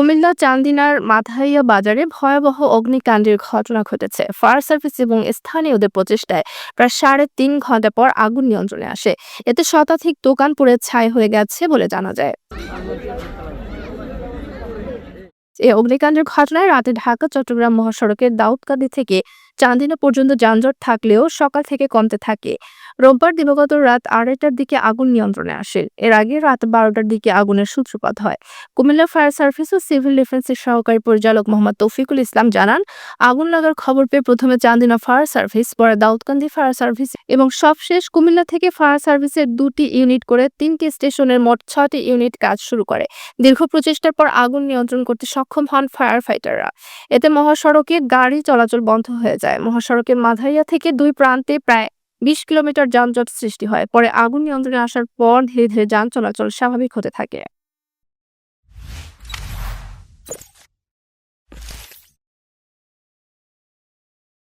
কুমিল্লা চান্দিনার মাথাইয়া বাজারে ভয়াবহ অগ্নিকাণ্ডের ঘটনা ঘটেছে। ফায়ার সার্ভিস এবং স্থানীয়দের প্রচেষ্টায় প্রায় ৩.৫ ঘন্টা পর আগুন নিয়ন্ত্রণে আসে। এতে শতাধিক দোকান পুড়ে ছাই হয়ে গেছে বলে জানা যায়। এই অগ্নিকাণ্ডের ঘটনায় রাতে ঢাকা চট্টগ্রাম মহাসড়কের দাউদকান্দি থেকে চান্দিনা পর্যন্ত যানজট থাকলেও সকাল থেকে কমতে থাকে। রোববার দিবাগত রাত ২:৩০টার দিকে আগুন নিয়ন্ত্রণে আসে। এর আগে রাত ১২টার দিকে আগুনের সূত্রপাত হয়। কুমিল্লা ফায়ার সার্ভিস ও সিভিল ডিফেন্সের সহকারী পরিচালক মোহাম্মদ তৌফিকুল ইসলাম জানান, আগুন লাগার খবর পেয়ে প্রথমে চান্দিনা ফায়ার সার্ভিস, পরে দাউদকান্দি ফায়ার সার্ভিস এবং সবশেষ কুমিল্লা থেকে ফায়ার সার্ভিসের ২টি ইউনিট করে ৩টি স্টেশনের মোট ৬টি ইউনিট কাজ শুরু করে। দীর্ঘ প্রচেষ্টার পর আগুন নিয়ন্ত্রণ করতে সক্ষম হন ফায়ার ফাইটাররা। এতে মহাসড়কে গাড়ি চলাচল বন্ধ হয়ে যায়। মহাসড়কের মাথাইয়া থেকে দুই প্রান্তে প্রায় ২০ কিলোমিটার যানজট সৃষ্টি হয়। পরে আগুন নিয়ন্ত্রণে আসার পর ধীরে ধীরে যান চলাচল স্বাভাবিক হতে থাকে।